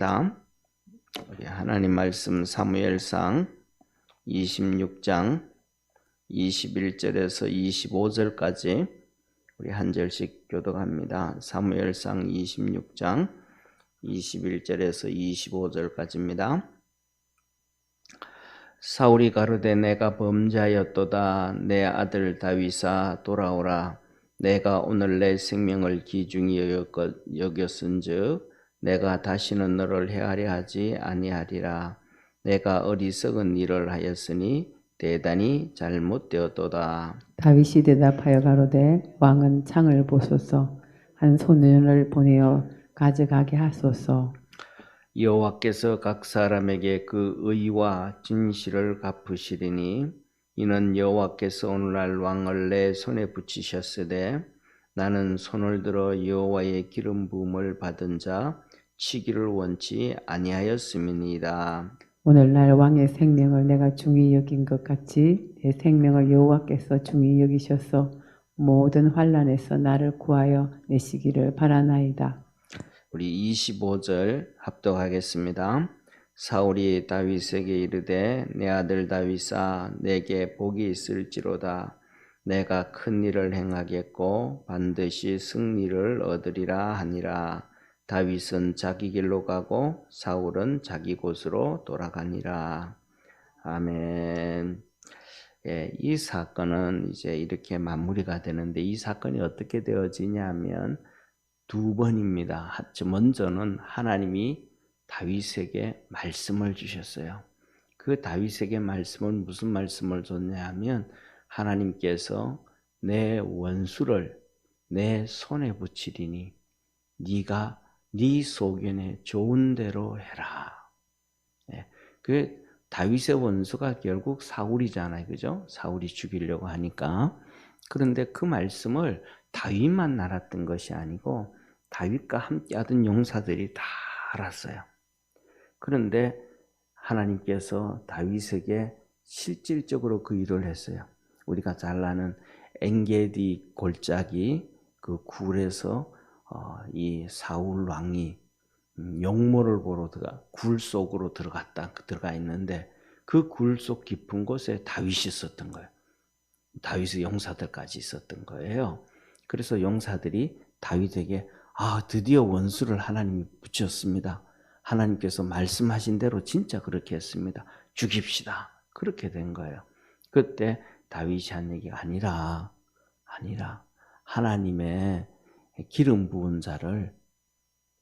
하겠습니다. 우리 하나님 말씀 사무엘상 26장 21절에서 25절까지 우리 한 절씩 교독합니다. 사무엘상 26장 21절에서 25절까지입니다. 사울이 가로되 내가 범죄하였도다. 내 아들 다윗아 돌아오라. 내가 오늘 내 생명을 귀중히 여겼은즉 내가 다시는 너를 해하려 하지 아니하리라. 내가 어리석은 일을 하였으니 대단히 잘못되었도다. 다윗이 대답하여 가로되 왕은 창을 보소서. 한 소년을 보내어 가져가게 하소서. 여호와께서 각 사람에게 그 의와 진실을 갚으시리니 이는 여호와께서 오늘날 왕을 내 손에 붙이셨으되 나는 손을 들어 여호와의 기름 부음을 받은 자 치기를 원치 아니하였음이니이다. 오늘날 왕의 생명을 내가 중히 여긴 것 같이 내 생명을 여호와께서 중히 여기셔서 모든 환난에서 나를 구하여 내시기를 바라나이다. 우리 25절 합독하겠습니다. 사울이 다윗에게 이르되 내 아들 다윗아 내게 복이 있을지로다. 내가 큰 일을 행하겠고 반드시 승리를 얻으리라 하니라. 다윗은 자기 길로 가고 사울은 자기 곳으로 돌아가니라. 아멘. 예, 이 사건은 이제 이렇게 마무리가 되는데 이 사건이 어떻게 되어지냐면 두 번입니다. 먼저는 하나님이 다윗에게 말씀을 주셨어요. 그 다윗에게 말씀은 무슨 말씀을 줬냐 하면 하나님께서 내 원수를 내 손에 붙이리니 네가 네 소견에 좋은 대로 해라. 예, 그 다윗의 원수가 결국 사울이잖아요. 그죠? 사울이 죽이려고 하니까. 그런데 그 말씀을 다윗만 알았던 것이 아니고 다윗과 함께하던 용사들이 다 알았어요. 그런데 하나님께서 다윗에게 실질적으로 그 일을 했어요. 우리가 잘 아는 엔게디 골짜기 그 굴에서 이 사울 왕이 용모를 보러 굴 속으로 들어가 있는데 그 굴 속 깊은 곳에 다윗이 있었던 거예요. 다윗의 용사들까지 있었던 거예요. 그래서 용사들이 다윗에게 드디어 원수를 하나님이 붙였습니다. 하나님께서 말씀하신 대로 진짜 그렇게 했습니다. 죽입시다. 그렇게 된 거예요. 그때 다윗이 한 얘기가 아니라 하나님의 기름 부은 자를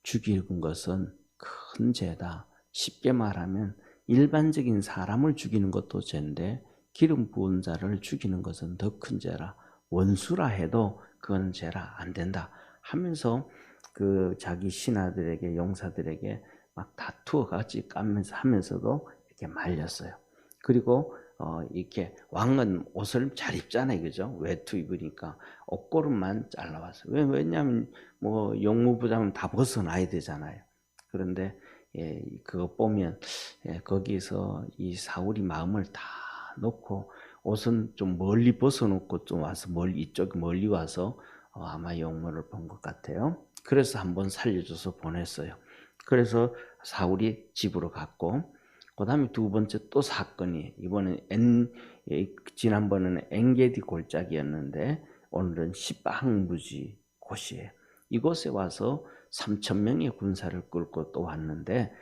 죽이는 것은 큰 죄다. 쉽게 말하면 일반적인 사람을 죽이는 것도 죄인데 기름 부은 자를 죽이는 것은 더 큰 죄라. 원수라 해도 그건 죄라 안 된다 하면서 그 자기 신하들에게 용사들에게 막 다투어 같이 까면서 하면서도 이렇게 말렸어요. 그리고 이렇게 왕은 옷을 잘 입잖아요, 그죠? 외투 입으니까 옷고름만 잘라왔어요. 왜냐하면 뭐 용무부장은 다 벗어나야 되잖아요. 그런데 그거 보면 거기서 이 사울이 마음을 다 놓고 옷은 좀 멀리 벗어놓고 좀 와서 멀리 와서 아마 용모를 본 것 같아요. 그래서 한번 살려줘서 보냈어요. 그래서 사울이 집으로 갔고 그 다음에 두 번째 또 사건이 이번엔 지난번에는 엔게디 골짜기였는데 오늘은 시바항무지 곳이에요. 이곳에 와서 3,000명의 군사를 끌고 또 왔는데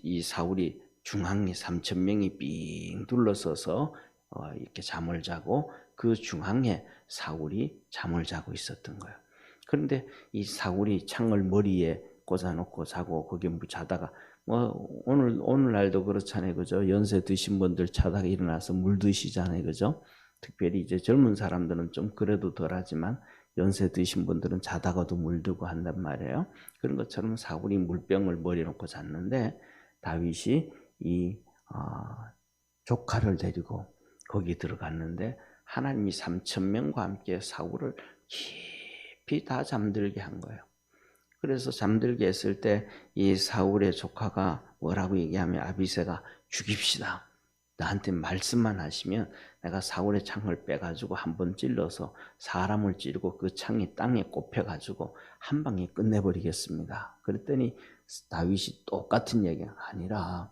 이 사울이 중앙에 3,000명이 삥 둘러서서 이렇게 잠을 자고 그 중앙에 사울이 잠을 자고 있었던 거예요. 그런데 이 사울이 창을 머리에 꽂아놓고 자고 거기 자다가 오늘날도 그렇잖아요, 그죠? 연세 드신 분들 자다가 일어나서 물 드시잖아요, 그죠? 특별히 이제 젊은 사람들은 좀 그래도 덜하지만 연세 드신 분들은 자다가도 물 들고 한단 말이에요. 그런 것처럼 사울이 물병을 머리에 놓고 잤는데 다윗이 이 조카를 데리고 거기 들어갔는데 하나님이 3,000명과 함께 사울을 깊이 다 잠들게 한 거예요. 그래서 잠들게 했을 때 이 사울의 조카가 뭐라고 얘기하면 아비새가 죽입시다. 나한테 말씀만 하시면 내가 사울의 창을 빼가지고 한번 찔러서 사람을 찌르고 그 창이 땅에 꼽혀가지고 한 방에 끝내버리겠습니다. 그랬더니 다윗이 똑같은 얘기가 아니라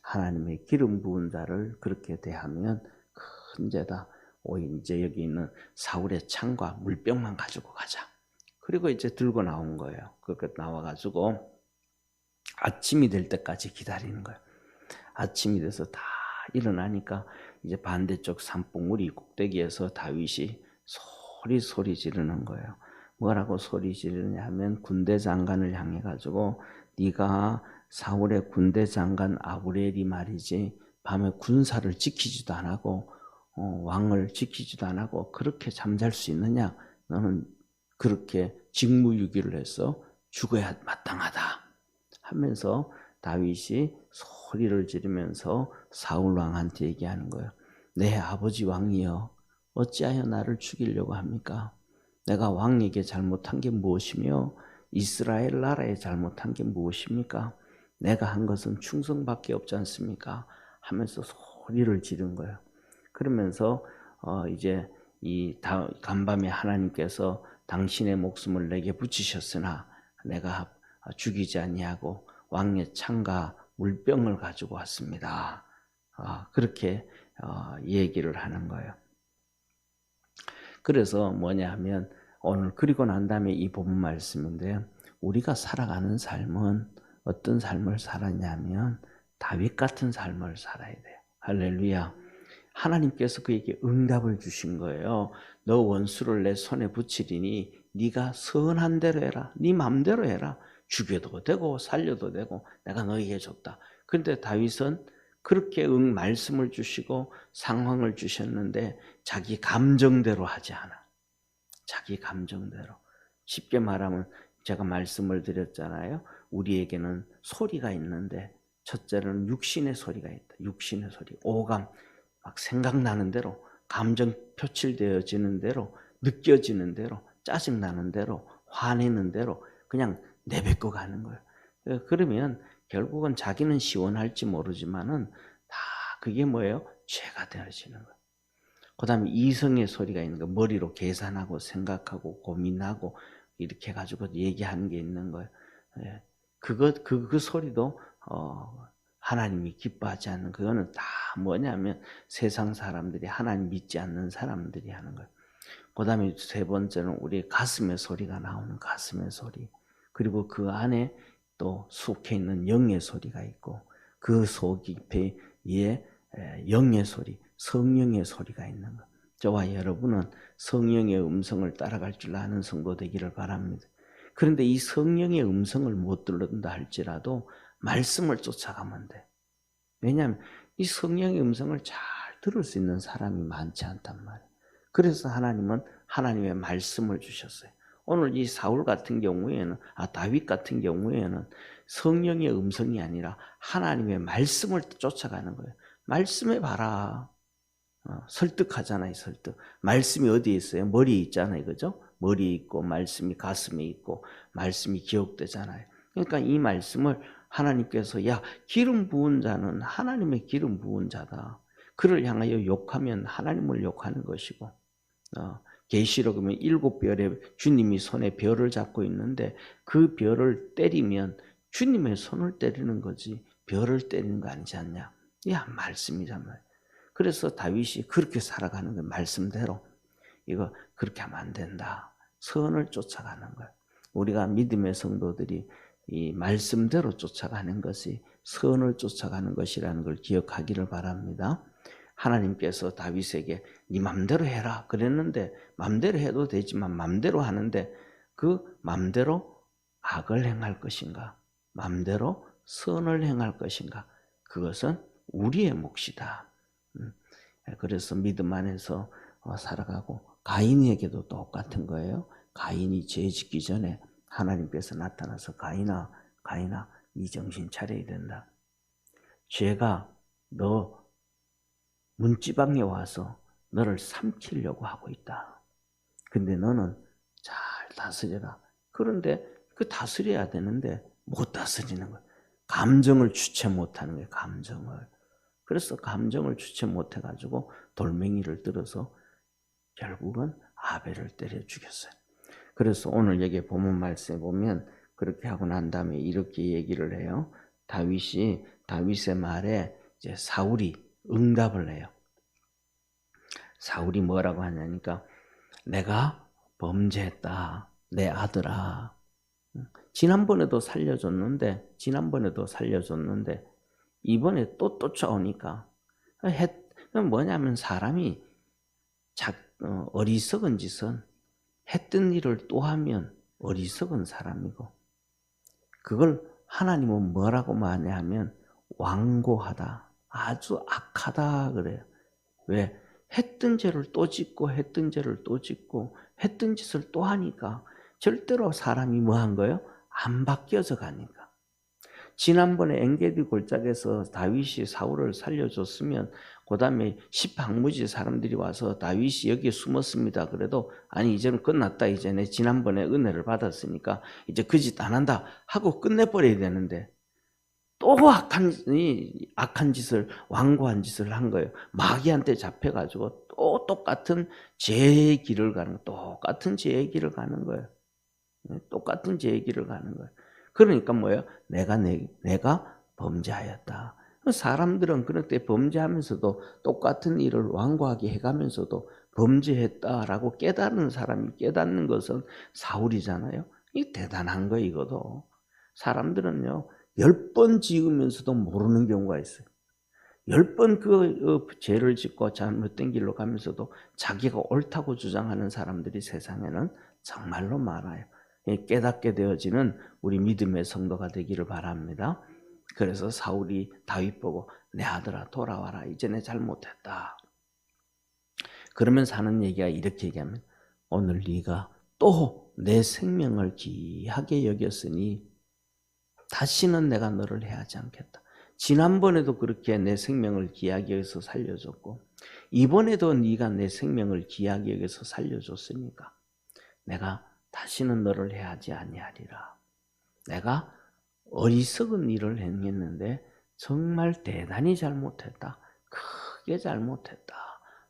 하나님의 기름 부은 자를 그렇게 대하면 큰 죄다. 오히려 이제 여기 있는 사울의 창과 물병만 가지고 가자. 그리고 이제 들고 나온 거예요. 그렇게 나와가지고 아침이 될 때까지 기다리는 거예요. 아침이 돼서 다 일어나니까 이제 반대쪽 산봉우리 꼭대기에서 다윗이 소리 지르는 거예요. 뭐라고 소리 지르냐 하면 군대 장관을 향해 가지고 네가 사울의 군대 장관 아브넬이 말이지 밤에 군사를 지키지도 안 하고 왕을 지키지도 안 하고 그렇게 잠잘 수 있느냐? 너는 그렇게 직무유기를 해서 죽어야 마땅하다 하면서 다윗이 소리를 지르면서 사울 왕한테 얘기하는 거예요. 내 아버지 왕이여 어찌하여 나를 죽이려고 합니까? 내가 왕에게 잘못한 게 무엇이며 이스라엘 나라에 잘못한 게 무엇입니까? 내가 한 것은 충성밖에 없지 않습니까? 하면서 소리를 지른 거예요. 그러면서 이제 이 간밤에 하나님께서 당신의 목숨을 내게 붙이셨으나 내가 죽이지 아니하고 왕의 창과 물병을 가지고 왔습니다. 그렇게 얘기를 하는 거예요. 그래서 뭐냐 하면 오늘 그리고 난 다음에 이 본문 말씀인데요. 우리가 살아가는 삶은 어떤 삶을 살았냐면 다윗 같은 삶을 살아야 돼요. 할렐루야. 하나님께서 그에게 응답을 주신 거예요. 너 원수를 내 손에 붙이리니 네가 선한 대로 해라. 네 맘대로 해라. 죽여도 되고 살려도 되고 내가 너에게 줬다. 그런데 다윗은 그렇게 말씀을 주시고 상황을 주셨는데 자기 감정대로 하지 않아. 자기 감정대로. 쉽게 말하면 제가 말씀을 드렸잖아요. 우리에게는 소리가 있는데 첫째로는 육신의 소리가 있다. 육신의 소리, 오감. 막 생각나는 대로, 감정 표출되어지는 대로, 느껴지는 대로, 짜증나는 대로, 화내는 대로 그냥 내뱉고 가는 거예요. 그러면 결국은 자기는 시원할지 모르지만은 다 그게 뭐예요? 죄가 되어지는 거예요. 그 다음에 이성의 소리가 있는 거, 머리로 계산하고 생각하고 고민하고 이렇게 해가지고 얘기하는 게 있는 거예요. 그 소리도 하나님이 기뻐하지 않는 그거는 다 뭐냐면 세상 사람들이 하나님 믿지 않는 사람들이 하는 거예요. 그 다음에 세 번째는 우리 가슴의 소리가 나오는 가슴의 소리. 그리고 그 안에 또 속해 있는 영의 소리가 있고 그 속 깊이 영의 소리, 성령의 소리가 있는 것. 저와 여러분은 성령의 음성을 따라갈 줄 아는 성도 되기를 바랍니다. 그런데 이 성령의 음성을 못 들는다 할지라도 말씀을 쫓아가면 돼. 왜냐하면 이 성령의 음성을 잘 들을 수 있는 사람이 많지 않단 말이에요. 그래서 하나님은 하나님의 말씀을 주셨어요. 오늘 이 사울 같은 경우에는, 다윗 같은 경우에는 성령의 음성이 아니라 하나님의 말씀을 쫓아가는 거예요. 말씀해 봐라. 설득하잖아요, 설득. 말씀이 어디에 있어요? 머리에 있잖아요, 그죠? 머리에 있고, 말씀이 가슴에 있고, 말씀이 기억되잖아요. 그러니까 이 말씀을 하나님께서, 야, 기름 부은 자는 하나님의 기름 부은 자다. 그를 향하여 욕하면 하나님을 욕하는 것이고, 계시록 보면 7별에 주님이 손에 별을 잡고 있는데 그 별을 때리면 주님의 손을 때리는 거지 별을 때리는 거 아니지 않냐? 야, 말씀이잖아요. 그래서 다윗이 그렇게 살아가는 거 말씀대로 이거 그렇게 하면 안 된다. 선을 쫓아가는 거예요. 우리가 믿음의 성도들이 이 말씀대로 쫓아가는 것이 선을 쫓아가는 것이라는 걸 기억하기를 바랍니다. 하나님께서 다윗에게 네 맘대로 해라 그랬는데 맘대로 해도 되지만 맘대로 하는데 그 맘대로 악을 행할 것인가 맘대로 선을 행할 것인가 그것은 우리의 몫이다. 그래서 믿음 안에서 살아가고 가인에게도 똑같은 거예요. 가인이 죄 짓기 전에 하나님께서 나타나서 가인아 네 정신 차려야 된다. 죄가 너 문지방에 와서 너를 삼키려고 하고 있다. 근데 너는 잘 다스려라. 그런데 그 다스려야 되는데 못 다스리는 거야. 감정을 주체 못하는 거야. 감정을. 그래서 감정을 주체 못해가지고 돌멩이를 들어서 결국은 아벨을 때려 죽였어요. 그래서 오늘 여기 본문 말씀에 보면 그렇게 하고 난 다음에 이렇게 얘기를 해요. 다윗의 말에 이제 사울이 응답을 해요. 사울이 뭐라고 하냐니까 내가 범죄했다. 내 아들아. 지난번에도 살려줬는데 이번에 또 쫓아오니까 뭐냐면 사람이 어리석은 짓은 했던 일을 또 하면 어리석은 사람이고 그걸 하나님은 뭐라고 많이 하면 완고하다. 아주 악하다 그래요. 왜? 했던 죄를 또 짓고 했던 짓을 또 하니까 절대로 사람이 뭐 한 거예요? 안 바뀌어져 가니까. 지난번에 엔게디 골짜기에서 다윗이 사울을 살려줬으면 그 다음에 10항무지 사람들이 와서 다윗이 여기에 숨었습니다. 그래도 아니 이제는 끝났다. 이제 내 지난번에 은혜를 받았으니까 이제 그 짓 안 한다 하고 끝내버려야 되는데 또 악한 짓을 완고한 짓을 한 거예요. 마귀한테 잡혀가지고 또 똑같은 죄의 길을 가는 똑같은 죄의 길을 가는 거예요. 똑같은 죄의 길을 가는 거예요. 그러니까 뭐예요? 내가 범죄하였다. 사람들은 그렇게 범죄하면서도 똑같은 일을 완고하게 해가면서도 범죄했다라고 깨닫는 사람이 깨닫는 것은 사울이잖아요. 이 대단한 거예요, 이것도. 사람들은요, 10번 지으면서도 모르는 경우가 있어요. 10번 그 죄를 짓고 잘못된 길로 가면서도 자기가 옳다고 주장하는 사람들이 세상에는 정말로 많아요. 깨닫게 되어지는 우리 믿음의 성도가 되기를 바랍니다. 그래서 사울이 다윗 보고 내 아들아 돌아와라. 이제 내 잘못했다. 그러면서 하는 얘기가 이렇게 얘기하면 오늘 네가 또 내 생명을 귀하게 여겼으니 다시는 내가 너를 해하지 않겠다. 지난번에도 그렇게 내 생명을 귀하게 여겨서 살려줬고 이번에도 네가 내 생명을 귀하게 여겨서 살려줬으니까 내가 다시는 너를 해하지 아니하리라. 내가 어리석은 일을 행했는데 정말 대단히 잘못했다. 크게 잘못했다.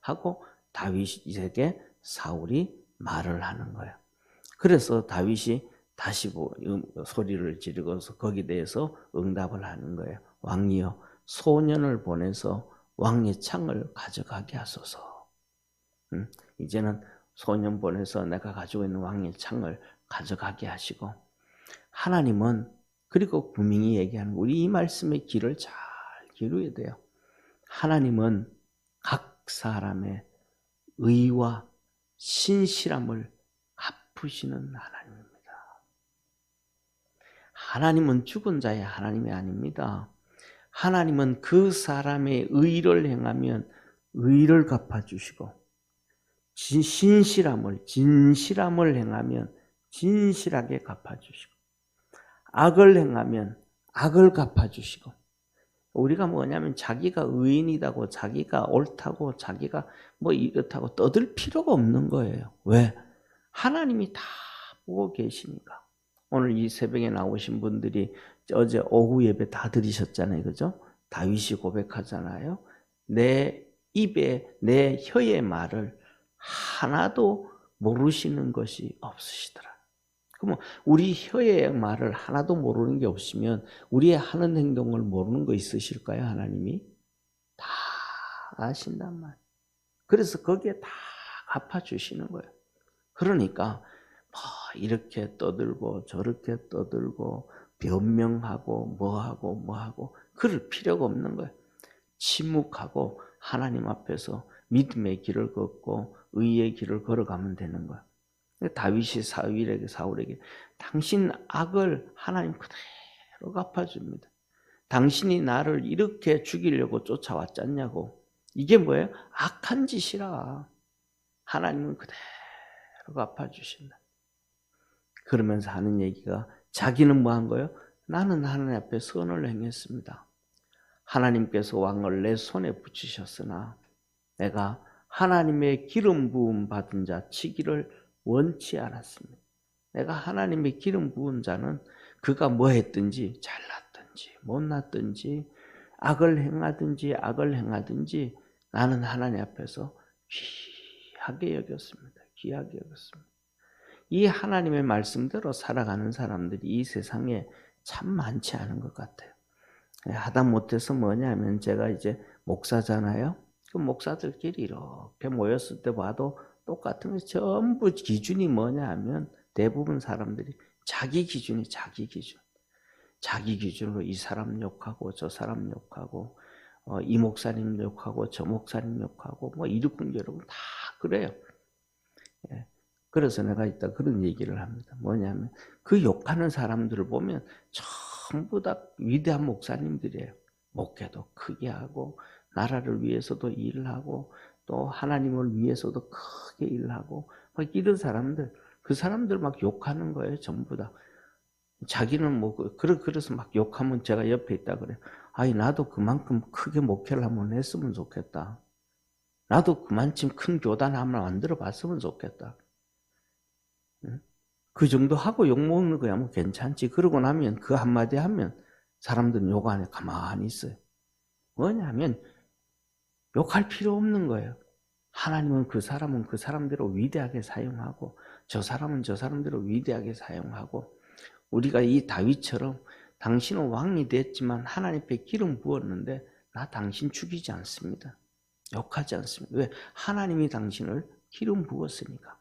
하고 다윗에게 사울이 말을 하는 거예요. 그래서 다윗이 다시 소리를 지르고서 거기에 대해서 응답을 하는 거예요. 왕이여 소년을 보내서 왕의 창을 가져가게 하소서. 이제는 소년 보내서 내가 가지고 있는 왕의 창을 가져가게 하시고 하나님은 그리고 분명히 얘기하는 우리 이 말씀의 귀를 잘 기울여야 돼요. 하나님은 각 사람의 의와 신실함을 갚으시는 하나님입니다. 하나님은 죽은 자의 하나님이 아닙니다. 하나님은 그 사람의 의를 행하면 의를 갚아주시고 진실함을 행하면 진실하게 갚아주시고 악을 행하면 악을 갚아주시고 우리가 뭐냐면 자기가 의인이라고 자기가 옳다고 자기가 뭐 이렇다고 떠들 필요가 없는 거예요. 왜? 하나님이 다 보고 계시니까. 오늘 이 새벽에 나오신 분들이 어제 오후 예배 다 들으셨잖아요. 그죠? 다윗이 고백하잖아요. 내 입에 내 혀의 말을 하나도 모르시는 것이 없으시더라. 그러면 우리 혀의 말을 하나도 모르는 게 없으면 우리의 하는 행동을 모르는 거 있으실까요? 하나님이? 다 아신단 말이에요. 그래서 거기에 다 갚아주시는 거예요. 그러니까 뭐 이렇게 떠들고 저렇게 떠들고 변명하고 뭐하고 그럴 필요가 없는 거예요. 침묵하고 하나님 앞에서 믿음의 길을 걷고 의의 길을 걸어가면 되는 거예요. 다윗이 사울에게 당신 악을 하나님 그대로 갚아줍니다. 당신이 나를 이렇게 죽이려고 쫓아왔지 않냐고. 이게 뭐예요? 악한 짓이라. 하나님은 그대로 갚아주신다. 그러면서 하는 얘기가 자기는 뭐 한 거예요? 나는 하나님 앞에 선을 행했습니다. 하나님께서 왕을 내 손에 붙이셨으나 내가 하나님의 기름 부음 받은 자 치기를 원치 않았습니다. 내가 하나님의 기름 부은 자는 그가 뭐 했든지 잘났든지 못났든지 악을 행하든지 나는 하나님 앞에서 귀하게 여겼습니다. 귀하게 여겼습니다. 이 하나님의 말씀대로 살아가는 사람들이 이 세상에 참 많지 않은 것 같아요. 하다못해서 뭐냐면 제가 이제 목사잖아요. 그 목사들끼리 이렇게 모였을 때 봐도 똑같은 거 전부 기준이 뭐냐 하면 대부분 사람들이 자기 기준이 자기 기준. 자기 기준으로 이 사람 욕하고 저 사람 욕하고 이 목사님 욕하고 저 목사님 욕하고 뭐 이러군 여러분 다 그래요. 예. 그래서 내가 이따 그런 얘기를 합니다. 뭐냐면 그 욕하는 사람들을 보면 전부 다 위대한 목사님들이에요. 목회도 크게 하고 나라를 위해서도 일하고 또 하나님을 위해서도 크게 일하고 막 이런 사람들, 그 사람들 막 욕하는 거예요. 전부 다. 자기는 뭐 그래서 막 욕하면 제가 옆에 있다 그래요. 아니 나도 그만큼 크게 목회를 한번 했으면 좋겠다. 나도 그만큼 큰 교단 한번 만들어 봤으면 좋겠다. 그 정도 하고 욕먹는 거야 뭐 괜찮지. 그러고 나면 그 한마디 하면 사람들은 욕 안에 가만히 있어요. 뭐냐면 욕할 필요 없는 거예요. 하나님은 그 사람은 그 사람대로 위대하게 사용하고 저 사람은 저 사람대로 위대하게 사용하고 우리가 이 다윗처럼 당신은 왕이 됐지만 하나님 앞에 기름 부었는데 나 당신 죽이지 않습니다. 욕하지 않습니다. 왜? 하나님이 당신을 기름 부었으니까.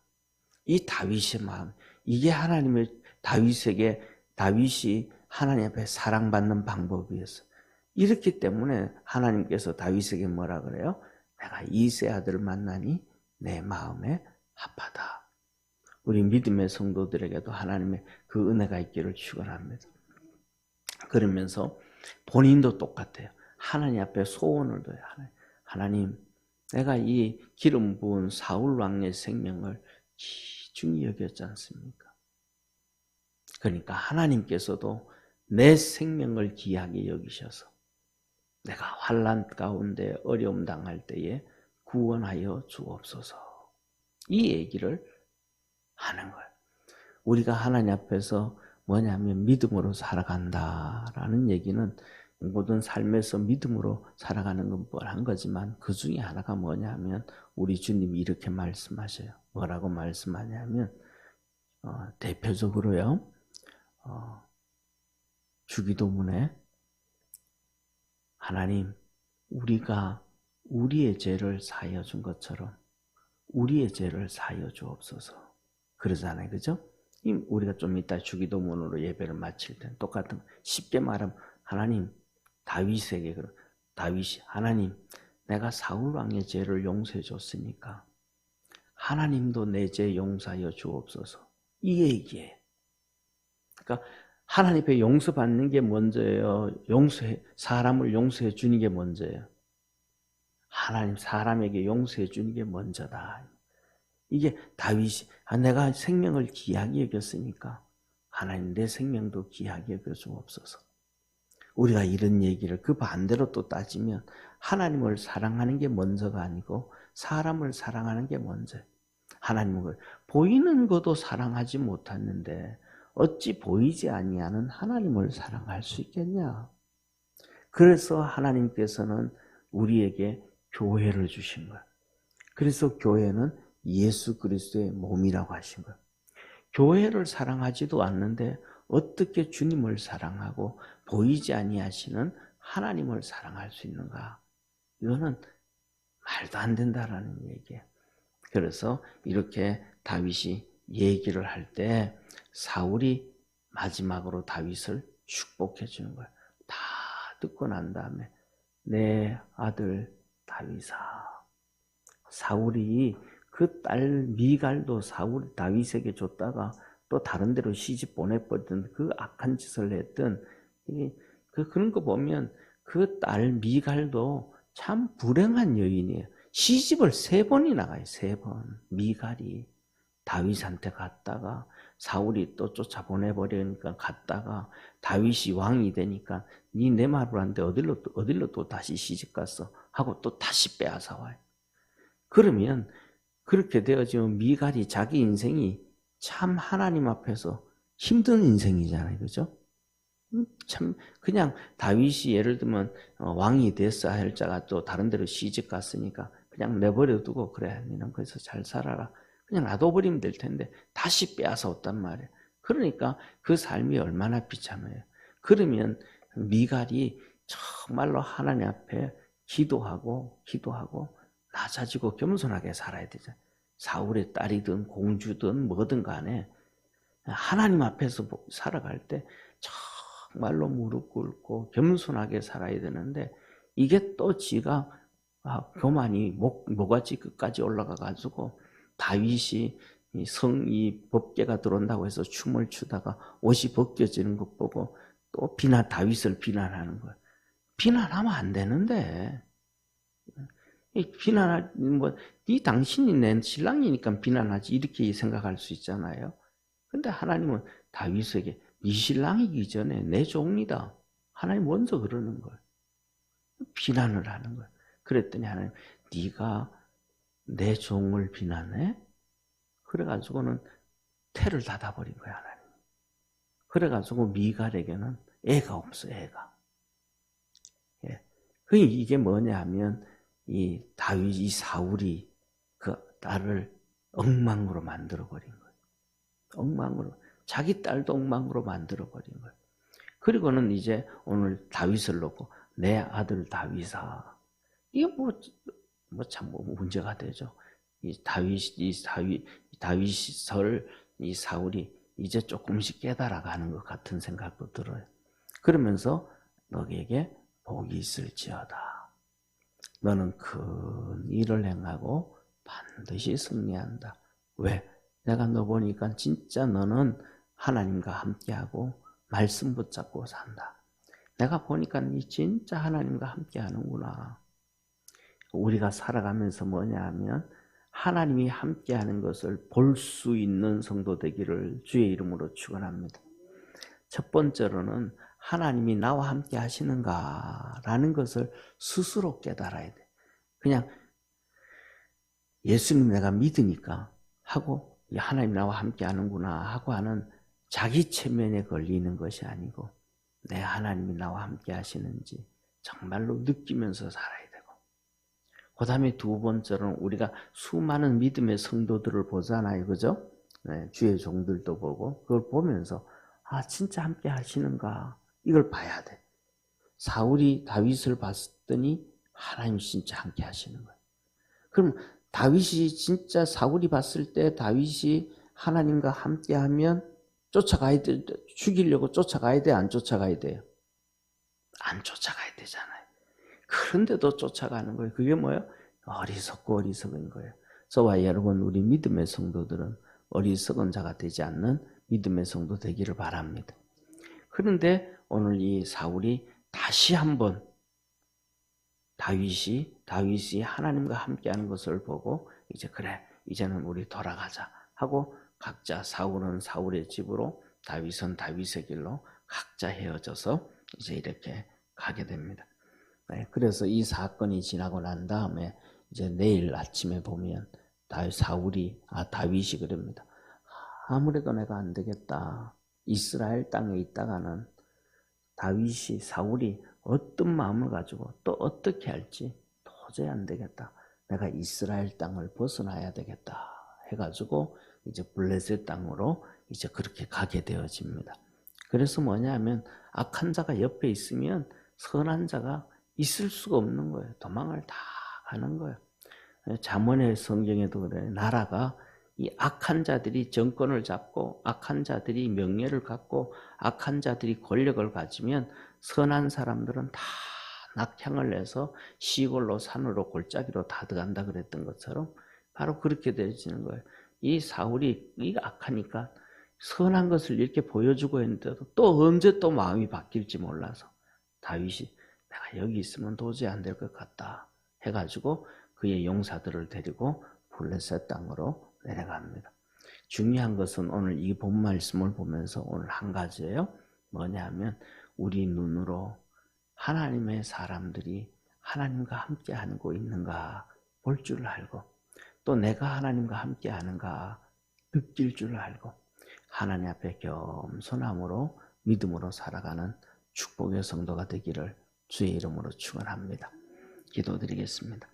이 다윗의 마음, 이게 다윗이 하나님 앞에 사랑받는 방법이었어. 이렇기 때문에 하나님께서 다윗에게 뭐라 그래요? 내가 이세 아들을 만나니 내 마음에 합하다. 우리 믿음의 성도들에게도 하나님의 그 은혜가 있기를 축원합니다. 그러면서 본인도 똑같아요. 하나님 앞에 소원을 둬요. 하나님, 내가 이 기름 부은 사울 왕의 생명을 귀중히 여겼지 않습니까? 그러니까 하나님께서도 내 생명을 귀하게 여기셔서 내가 환난 가운데 어려움 당할 때에 구원하여 주옵소서. 이 얘기를 하는 거예요. 우리가 하나님 앞에서 뭐냐면 믿음으로 살아간다라는 얘기는 모든 삶에서 믿음으로 살아가는 건 뻔한 거지만 그 중에 하나가 뭐냐면 우리 주님이 이렇게 말씀하셔요. 뭐라고 말씀하냐면 대표적으로요. 주기도문에 하나님 우리가 우리의 죄를 사하여 준 것처럼 우리의 죄를 사하여 주옵소서. 그러잖아요. 그죠? 우리가 좀 이따 주기도문으로 예배를 마칠 때 똑같은 쉽게 말하면 하나님 다윗이 하나님 내가 사울 왕의 죄를 용서해 줬으니까 하나님도 내 죄 용서하여 주옵소서. 이 얘기예요. 그러니까 하나님 앞에 용서받는 게 먼저예요. 사람을 용서해 주는 게 먼저예요. 하나님 사람에게 용서해 주는 게 먼저다. 이게 다윗이 내가 생명을 귀하게 여겼으니까 하나님 내 생명도 귀하게 여겨 주옵소서. 우리가 이런 얘기를 그 반대로 또 따지면 하나님을 사랑하는 게 먼저가 아니고 사람을 사랑하는 게 먼저예요. 하나님을 보이는 것도 사랑하지 못했는데 어찌 보이지 아니하는 하나님을 사랑할 수 있겠냐? 그래서 하나님께서는 우리에게 교회를 주신 거예요. 그래서 교회는 예수 그리스도의 몸이라고 하신 거예요. 교회를 사랑하지도 않는데 어떻게 주님을 사랑하고 보이지 아니하시는 하나님을 사랑할 수 있는가? 이거는 말도 안 된다라는 얘기예요. 그래서 이렇게 다윗이 얘기를 할 때 사울이 마지막으로 다윗을 축복해 주는 거예요. 다 듣고 난 다음에 내 아들 다윗아. 사울이 그 딸 미갈도 다윗에게 줬다가 또 다른 데로 시집 보내버렸던 그 악한 짓을 했던 그런 거 보면 그 딸 미갈도 참 불행한 여인이에요. 시집을 3번이나 가요. 3번. 미갈이 다윗한테 갔다가 사울이 또 쫓아보내버리니까 갔다가 다윗이 왕이 되니까 니 내 말을 하는데 어딜로 또 다시 시집 갔어 하고 또 다시 빼앗아 와요. 그러면 그렇게 되어지면 미갈이 자기 인생이 참 하나님 앞에서 힘든 인생이잖아요. 그죠? 참 그냥 다윗이 예를 들면 왕이 됐어 할 자가 또 다른 데로 시집 갔으니까 그냥 내버려 두고 그래 너는 거기서 잘 살아라. 그냥 놔둬버리면 될 텐데 다시 빼앗아 왔단 말이에요. 그러니까 그 삶이 얼마나 비참해요. 그러면 미갈이 정말로 하나님 앞에 기도하고 낮아지고 겸손하게 살아야 되잖아요. 사울의 딸이든 공주든 뭐든 간에 하나님 앞에서 살아갈 때 정말로 무릎 꿇고 겸손하게 살아야 되는데 이게 또 지가 교만이 모가지 끝까지 올라가 가지고 다윗이 이 법궤가 들어온다고 해서 춤을 추다가 옷이 벗겨지는 것 보고 또 다윗을 비난하는 거예요. 비난하면 안 되는데 네 당신이 내 신랑이니까 비난하지 이렇게 생각할 수 있잖아요. 근데 하나님은 다윗에게 네 신랑이기 전에 내 종이다. 하나님 먼저 그러는 거예요. 비난을 하는 거예요. 그랬더니 하나님 네가 내 종을 비난해? 그래가지고는 태를 닫아버린 거야 하나님. 그래가지고 미갈에게는 애가 없어 애가. 예. 이게 뭐냐 하면 이 사울이 그 딸을 엉망으로 만들어버린 거예요. 엉망으로. 자기 딸도 엉망으로 만들어버린 거예요. 그리고는 이제 오늘 다윗을 놓고 내 아들 다윗아. 이게 참 문제가 되죠. 이 사울이 이제 조금씩 깨달아가는 것 같은 생각도 들어요. 그러면서 너에게 복이 있을지어다. 너는 큰 일을 행하고 반드시 승리한다. 왜? 내가 너 보니까 진짜 너는 하나님과 함께하고 말씀 붙잡고 산다. 내가 보니까 니 진짜 하나님과 함께하는구나. 우리가 살아가면서 뭐냐 하면 하나님이 함께하는 것을 볼 수 있는 성도 되기를 주의 이름으로 축원합니다. 첫 번째로는 하나님이 나와 함께 하시는가라는 것을 스스로 깨달아야 돼. 그냥 예수님 내가 믿으니까 하고 하나님 나와 함께 하는구나 하고 하는 자기 체면에 걸리는 것이 아니고 내 하나님이 나와 함께 하시는지 정말로 느끼면서 살아야 되고, 그 다음에 두 번째로는 우리가 수많은 믿음의 성도들을 보잖아요. 그죠? 네, 주의 종들도 보고 그걸 보면서 진짜 함께 하시는가 이걸 봐야 돼. 사울이 다윗을 봤더니 하나님 진짜 함께 하시는 거예요. 그럼 다윗이 진짜 사울이 봤을 때 다윗이 하나님과 함께 하면 쫓아가야 돼. 죽이려고 쫓아가야 돼? 안 쫓아가야 돼요? 안 쫓아가야 되잖아요. 그런데도 쫓아가는 거예요. 그게 뭐예요? 어리석고 어리석은 거예요. 저와 여러분 우리 믿음의 성도들은 어리석은 자가 되지 않는 믿음의 성도 되기를 바랍니다. 그런데 오늘 이 사울이 다시 한번 다윗이 하나님과 함께하는 것을 보고 이제 그래 이제는 우리 돌아가자 하고 각자 사울은 사울의 집으로 다윗은 다윗의 길로 각자 헤어져서 이제 이렇게 가게 됩니다. 네, 그래서 이 사건이 지나고 난 다음에 이제 내일 아침에 보면 다윗이 그럽니다. 아무래도 내가 안 되겠다. 이스라엘 땅에 있다가는 사울이 어떤 마음을 가지고 또 어떻게 할지 도저히 안 되겠다. 내가 이스라엘 땅을 벗어나야 되겠다. 해가지고 이제 블레셋 땅으로 이제 그렇게 가게 되어집니다. 그래서 뭐냐면 악한 자가 옆에 있으면 선한 자가 있을 수가 없는 거예요. 도망을 다 가는 거예요. 잠언의 성경에도 그래요. 나라가 이 악한 자들이 정권을 잡고 악한 자들이 명예를 갖고 악한 자들이 권력을 가지면 선한 사람들은 다 낙향을 내서 시골로 산으로 골짜기로 다 들어간다 그랬던 것처럼 바로 그렇게 되어지는 거예요. 이 사울이 악하니까 선한 것을 이렇게 보여주고 했는데도 또 언제 또 마음이 바뀔지 몰라서 다윗이 내가 여기 있으면 도저히 안 될 것 같다 해가지고 그의 용사들을 데리고 블레셋 땅으로 내려갑니다. 중요한 것은 오늘 이 본 말씀을 보면서 오늘 한 가지예요. 뭐냐면 우리 눈으로 하나님의 사람들이 하나님과 함께 하고 있는가 볼 줄 알고 또 내가 하나님과 함께 하는가 느낄 줄 알고 하나님 앞에 겸손함으로 믿음으로 살아가는 축복의 성도가 되기를 주의 이름으로 축원합니다. 기도드리겠습니다.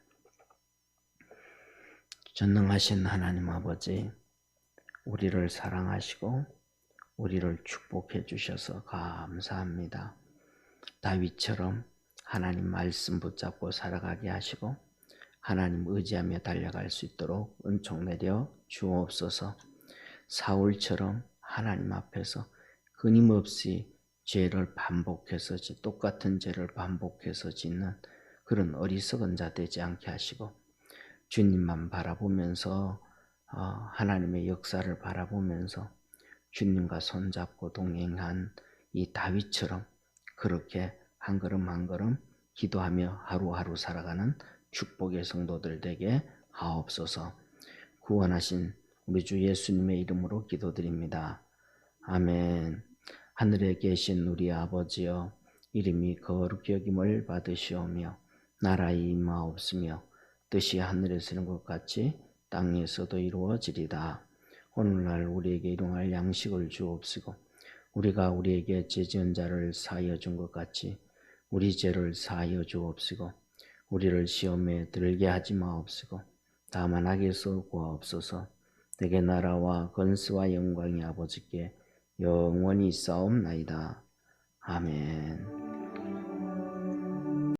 전능하신 하나님 아버지, 우리를 사랑하시고 우리를 축복해 주셔서 감사합니다. 다윗처럼 하나님 말씀 붙잡고 살아가게 하시고 하나님 의지하며 달려갈 수 있도록 은총 내려 주옵소서. 사울처럼 하나님 앞에서 끊임없이 죄를 반복해서 똑같은 죄를 반복해서 짓는 그런 어리석은 자 되지 않게 하시고 주님만 바라보면서 하나님의 역사를 바라보면서 주님과 손잡고 동행한 이 다윗처럼 그렇게 한 걸음 한 걸음 기도하며 하루하루 살아가는 축복의 성도들 되게 하옵소서. 구원하신 우리 주 예수님의 이름으로 기도드립니다. 아멘. 하늘에 계신 우리 아버지여, 이름이 거룩히 여김을 받으시오며 나라의 임하옵시며 뜻이 하늘에서 이룬 것 같이 땅에서도 이루어지리다. 오늘날 우리에게 일용할 양식을 주옵시고 우리가 우리에게 죄 지은 자를 사하여 준 것 같이 우리 죄를 사하여 주옵시고 우리를 시험에 들게 하지 마옵시고 다만 악에서 구하옵소서. 내게 나라와 권세와 영광이 아버지께 영원히 있사옵나이다. 아멘.